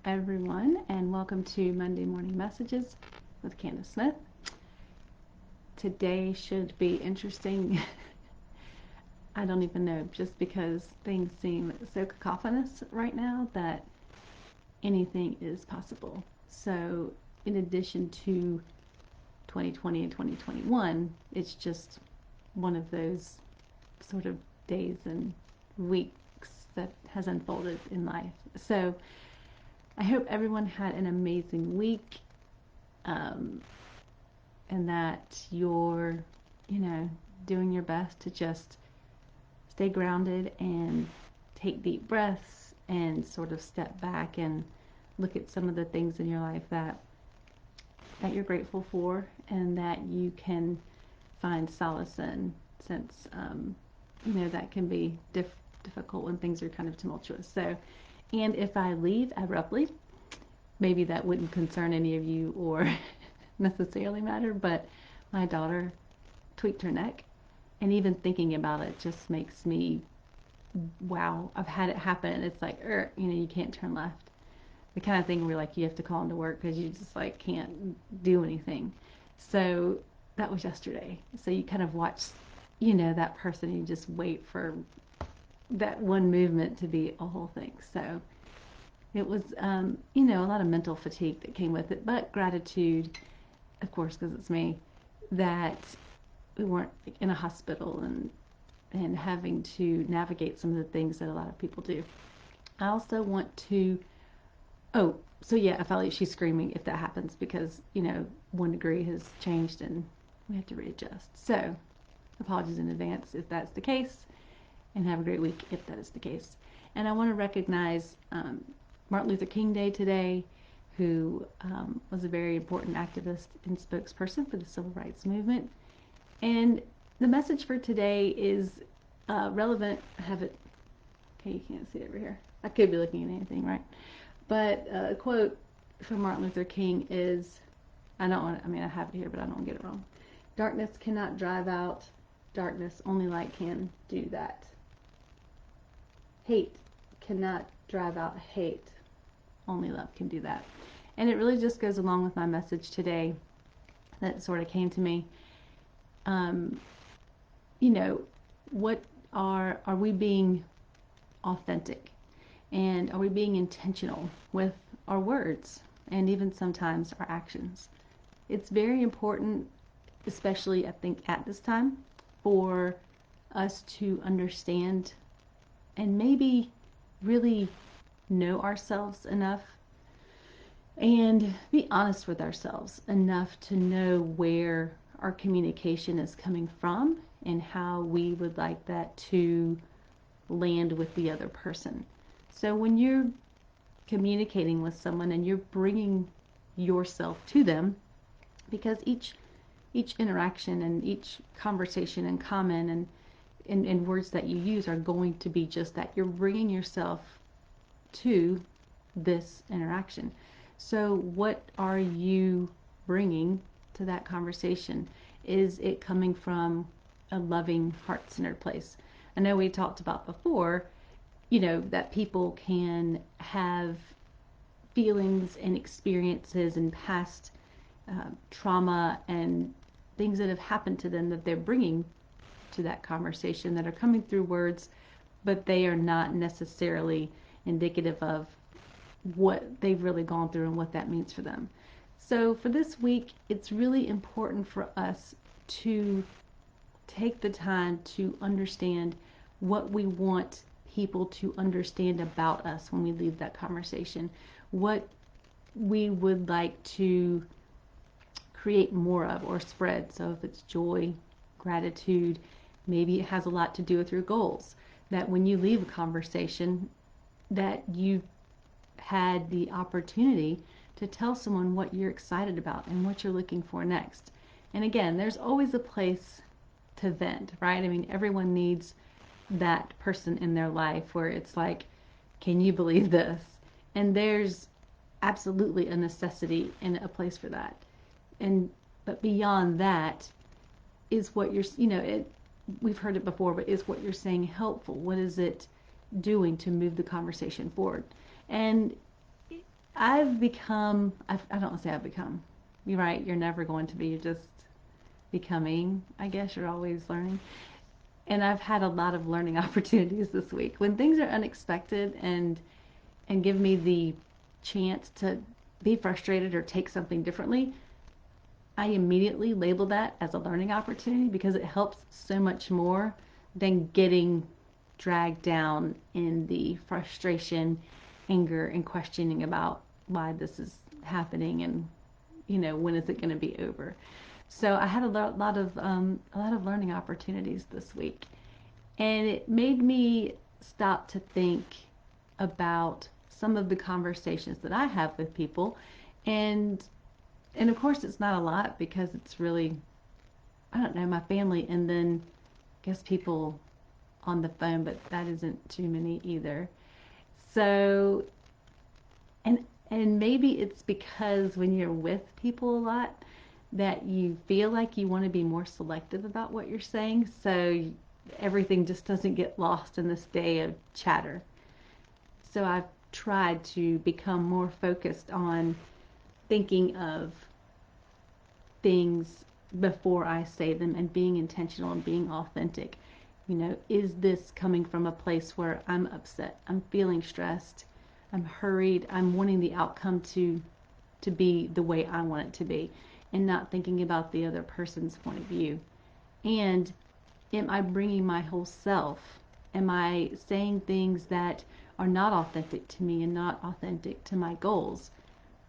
everyone, and welcome to Monday Morning Messages with Candace Smith. Today should be interesting. I don't even know, just because things seem so cacophonous right now that anything is possible. So, in addition to 2020 and 2021, it's just one of those sort of days and weeks that has unfolded in life. So, I hope everyone had an amazing week, and that you're, doing your best to just stay grounded and take deep breaths and sort of step back and look at some of the things in your life that you're grateful for and that you can find solace in, since that can be difficult when things are kind of tumultuous. So, and if I leave abruptly, maybe that wouldn't concern any of you or necessarily matter, but my daughter tweaked her neck, and even thinking about it just makes me, wow, I've had it happen, and it's like, you can't turn left. The kind of thing where you have to call into work because you just can't do anything. So that was yesterday. So you kind of watch, that person, you just wait for that one movement to be a whole thing. So it was, a lot of mental fatigue that came with it, but gratitude, of course, because it's me, that we weren't in a hospital and having to navigate some of the things that a lot of people do. I also want to, if I leave, she's screaming if that happens because, 1 degree has changed and we have to readjust. So apologies in advance if that's the case, and have a great week if that is the case. And I want to recognize Martin Luther King Day today, who was a very important activist and spokesperson for the civil rights movement. And the message for today is relevant. I have it, okay, you can't see it over here. I could be looking at anything, right? But a quote from Martin Luther King is, I have it here, but I don't want to get it wrong. Darkness cannot drive out darkness, only light can do that. Hate cannot drive out hate, only love can do that. And it really just goes along with my message today that sort of came to me. What are we being authentic? And are we being intentional with our words and even sometimes our actions? It's very important, especially I think at this time, for us to understand and maybe really know ourselves enough and be honest with ourselves enough to know where our communication is coming from and how we would like that to land with the other person. So when you're communicating with someone and you're bringing yourself to them, because each interaction and each conversation and comment and words that you use are going to be just that. You're bringing yourself to this interaction. So what are you bringing to that conversation? Is it coming from a loving, heart-centered place? I know we talked about before, that people can have feelings and experiences and past trauma and things that have happened to them that they're bringing to that conversation that are coming through words, but they are not necessarily indicative of what they've really gone through and what that means for them. So for this week, it's really important for us to take the time to understand what we want people to understand about us when we leave that conversation, what we would like to create more of or spread. So if it's joy, gratitude, maybe it has a lot to do with your goals, that when you leave a conversation that you had the opportunity to tell someone what you're excited about and what you're looking for next. And again, there's always a place to vent, right? Everyone needs that person in their life where it's like, can you believe this? And there's absolutely a necessity and a place for that. But beyond that is what you're, we've heard it before, but is what you're saying helpful? What is it doing to move the conversation forward? And I've become, I don't say I've become, you're right, you're never going to be, you're just becoming, I guess you're always learning. And I've had a lot of learning opportunities this week. When things are unexpected and give me the chance to be frustrated or take something differently, I immediately label that as a learning opportunity because it helps so much more than getting dragged down in the frustration, anger, and questioning about why this is happening and when is it going to be over. So I had a lot of learning opportunities this week, and it made me stop to think about some of the conversations that I have with people, and and of course it's not a lot because it's really, I don't know, my family, and then I guess people on the phone, but that isn't too many either. So and and maybe it's because when you're with people a lot that you feel like you want to be more selective about what you're saying, so everything just doesn't get lost in this day of chatter. So I've tried to become more focused on thinking of things before I say them and being intentional and being authentic. Is this coming from a place where I'm upset, I'm feeling stressed, I'm hurried, I'm wanting the outcome to be the way I want it to be, and not thinking about the other person's point of view? And am I bringing my whole self? Am I saying things that are not authentic to me and not authentic to my goals?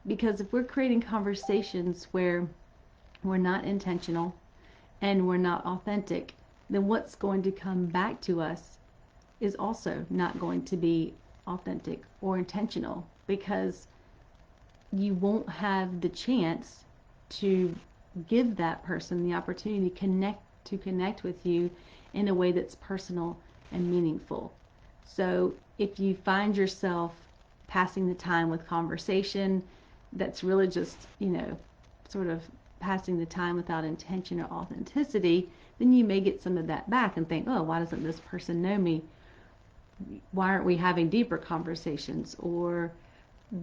Because if we're creating conversations where we're not intentional and we're not authentic, then what's going to come back to us is also not going to be authentic or intentional, because you won't have the chance to give that person the opportunity to connect with you in a way that's personal and meaningful. So if you find yourself passing the time with conversation that's really just, sort of passing the time without intention or authenticity, then you may get some of that back and think, oh, why doesn't this person know me? Why aren't we having deeper conversations? Or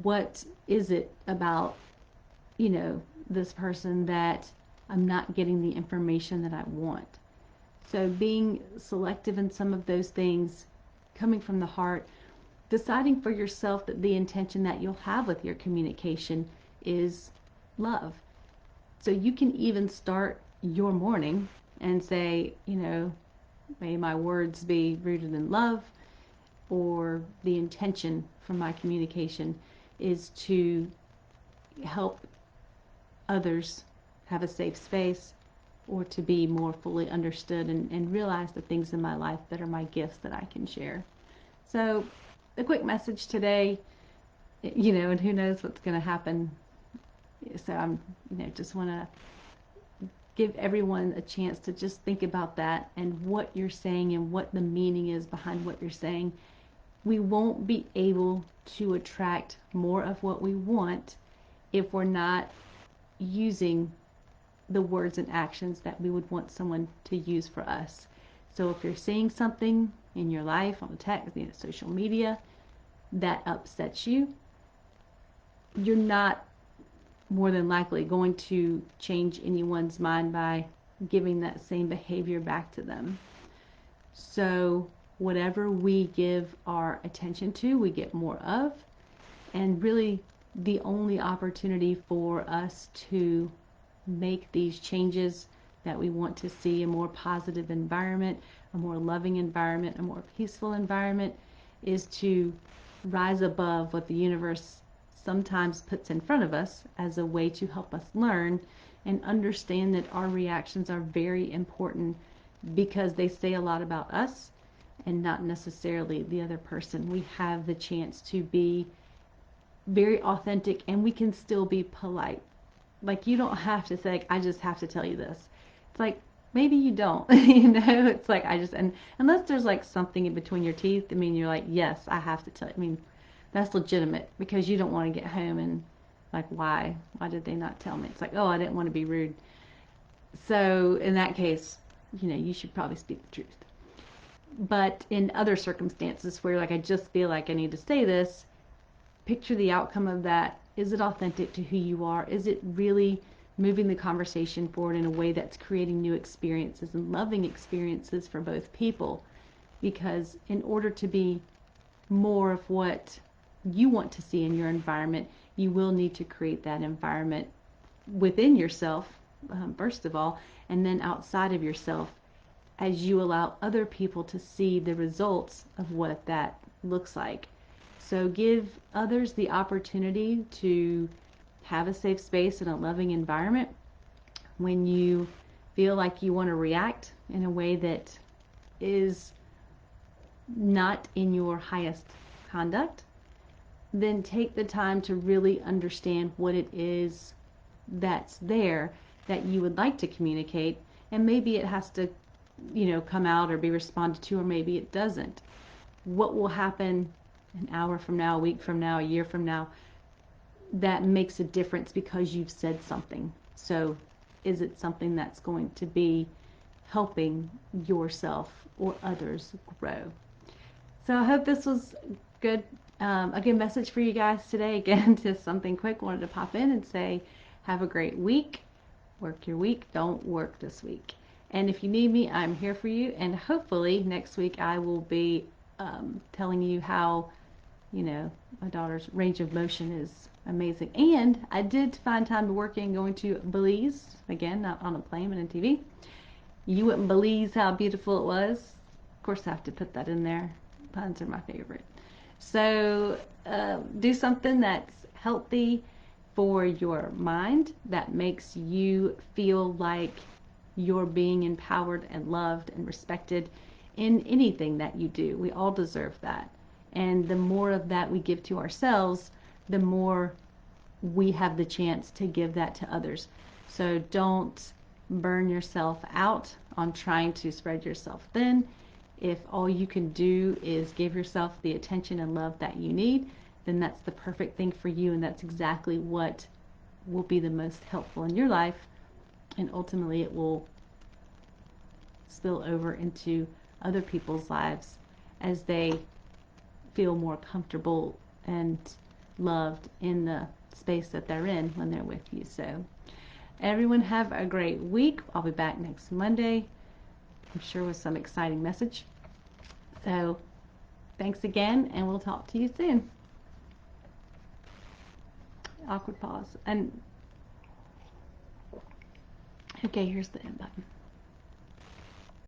what is it about, this person that I'm not getting the information that I want? So being selective in some of those things, coming from the heart, deciding for yourself that the intention that you'll have with your communication is love. So you can even start your morning and say, may my words be rooted in love, or the intention from my communication is to help others have a safe space, or to be more fully understood and realize the things in my life that are my gifts that I can share. So, a quick message today, and who knows what's going to happen. So, just want to give everyone a chance to just think about that and what you're saying and what the meaning is behind what you're saying. We won't be able to attract more of what we want if we're not using the words and actions that we would want someone to use for us. So if you're seeing something in your life, on the text, social media, that upsets you, you're not more than likely going to change anyone's mind by giving that same behavior back to them. So whatever we give our attention to, we get more of. And really, the only opportunity for us to make these changes that we want to see, a more positive environment, a more loving environment, a more peaceful environment, is to rise above what the universe sometimes puts in front of us as a way to help us learn and understand that our reactions are very important, because they say a lot about us and not necessarily the other person. We have the chance to be very authentic, and we can still be polite. Like, you don't have to say, I just have to tell you this. It's like, maybe you don't. It's like, and unless there's like something in between your teeth, I mean, you're like, yes, I have to tell you. I mean, that's legitimate, because you don't want to get home and like, why did they not tell me? It's like, oh, I didn't want to be rude. So in that case, you should probably speak the truth. But in other circumstances where like, I just feel like I need to say this, picture the outcome of that. Is it authentic to who you are? Is it really moving the conversation forward in a way that's creating new experiences and loving experiences for both people? Because in order to be more of what you want to see in your environment, you will need to create that environment within yourself, first of all, and then outside of yourself, as you allow other people to see the results of what that looks like. So give others the opportunity to have a safe space and a loving environment. When you feel like you want to react in a way that is not in your highest conduct, then take the time to really understand what it is that's there that you would like to communicate. And maybe it has to, come out or be responded to, or maybe it doesn't. What will happen an hour from now, a week from now, a year from now, that makes a difference because you've said something. So is it something that's going to be helping yourself or others grow? So I hope this was good, a good message for you guys today. Again, just something quick. Wanted to pop in and say, have a great week. Work your week. Don't work this week. And if you need me, I'm here for you. And hopefully next week I will be telling you how, my daughter's range of motion is amazing. And I did find time working, going to Belize, again, not on a plane, but on TV. You wouldn't believe how beautiful it was. Of course, I have to put that in there. Puns are my favorite. So do something that's healthy for your mind, that makes you feel like you're being empowered and loved and respected in anything that you do. We all deserve that. And the more of that we give to ourselves, the more we have the chance to give that to others. So don't burn yourself out on trying to spread yourself thin. If all you can do is give yourself the attention and love that you need, then that's the perfect thing for you, and that's exactly what will be the most helpful in your life, and ultimately it will spill over into other people's lives as they feel more comfortable and loved in the space that they're in when they're with you. So everyone have a great week. I'll be back next Monday, I'm sure, with some exciting message. So thanks again, and we'll talk to you soon. Awkward pause. And okay, here's the end button.